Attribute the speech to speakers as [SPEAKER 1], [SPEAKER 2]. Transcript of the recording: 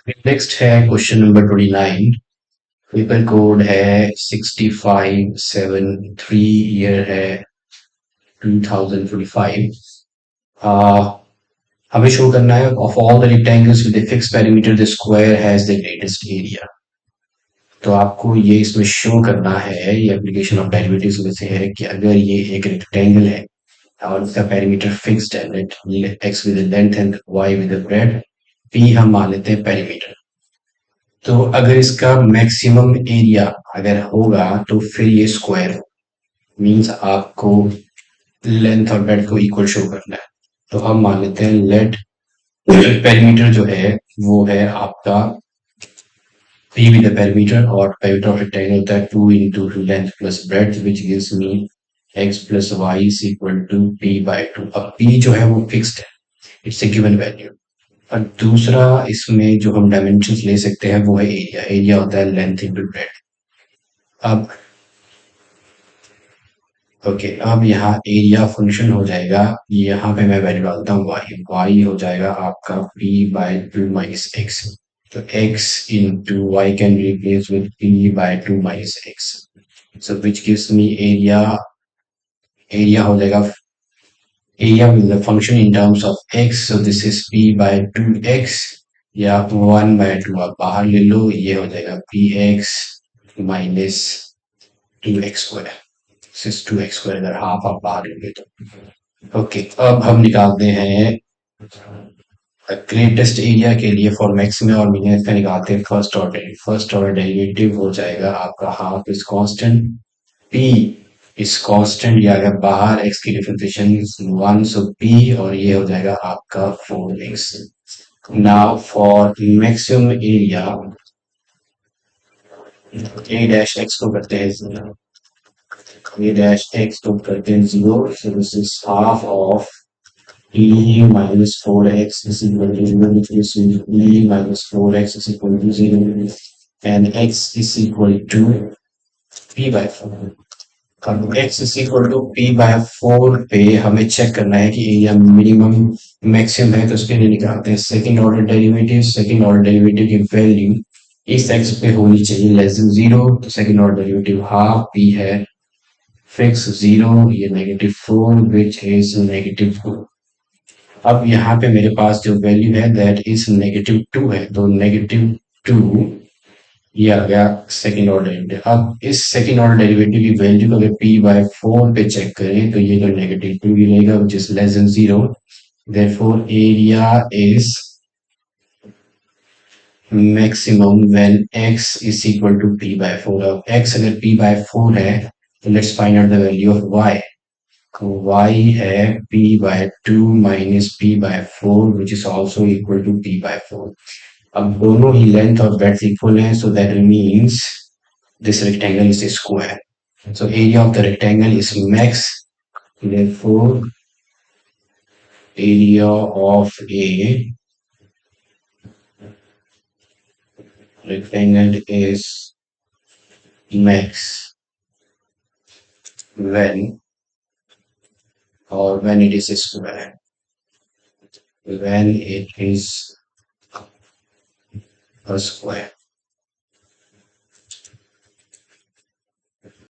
[SPEAKER 1] Next है question number 29। Paper code है 6573, year है 2025। हमें शो करना है of all the rectangles with fix perimeter the square has the greatest area. तो आपको ये इसमें शो करना है, ये एप्लीकेशन ऑफ डेरिवेटिव्स में से है कि अगर ये एक रेक्टेंगल है और इसका पेरीमीटर फिक्स्ड है, let X with length and Y with breadth, P हम मान लेते हैं पेरीमीटर। तो अगर इसका मैक्सिमम एरिया अगर होगा तो फिर ये स्क्वायर मींस आपको लेंथ और ब्रेड को इक्वल शो करना है। तो हम मान लेते हैं लेट पेरीमीटर जो है वो है आपका p with the perimeter, or perimeter of rectangle होता है 2 into length plus breadth, which gives me x plus y is equal to p by 2। अब p जो है वो फिक्स्ड है, इट्स ए गिवन वैल्यू। और दूसरा इसमें जो हम डायमेंशंस ले सकते हैं वो है एरिया। एरिया होता है लेंथ इंटू ब्रेड। अब ओके, अब यहाँ एरिया फंक्शन हो जाएगा, यहाँ पे मैं वैल्यू डालता हूँ वाई। वाई हो जाएगा आपका p बाय 2 माइनस एक्स। तो x into Y can replace with p by 2 minus X, so which gives me area हो जाएगा area with the function in terms of x, so this is p by 2x या 1 by 2 आप बाहर ले लो, ये हो जाएगा px minus 2x square। this is 2x square, अगर हाफ आप बाहर ले तो ओके। अब हम निकालते हैं ग्रेटेस्ट एरिया के लिए फॉर मैक्सिमम और मिनिमम इसका निकालते हैं first order. First order derivative हो जाएगा आपका हाफ इज कांस्टेंट, p इस कांस्टेंट या अगर बाहर x की डिफरेंशिएशन 1, सो p और ये हो जाएगा आपका 4x। Now for maximum area a dash x को करते हैं a डैश x को करते हैं 0, so this is half of e minus 4x is equal to 0, which is e minus 4x is equal to 0, and x is equal to p by 4। अब x is equal to p bye 4 पे हमें check करना है कि area minimum maximum है, तो उसके लिए निकालते हैं second order derivative. Second order derivative की वैल्यू इस x पे होनी चाहिए लेस देन 0, तो second order derivative half p है फिक्स 0, ये -4 विच इज -2। अब यहाँ पे मेरे पास जो वैल्यू है दैट इज -2 है, तो -2 ये आ गया सेकंड ऑर्डर डेरिवेटिव। अब इस सेकंड ऑर्डर डेरिवेटिव की वैल्यू को अगर p बाय 4 पे चेक करें तो ये तो -2 ही रहेगा which is less than 0, therefore area is maximum when x is equal to p bye 4। अब x अगर p बाय 4 है तो let's find out the value of y। y है p by 2 minus p bye 4 which is also equal to p bye 4। अब दोनों ही length और breadth equal हैं, so that means this rectangle is a square. So area of the rectangle is max. Therefore, area of a rectangle is max when, or when it is a square. When it is a square.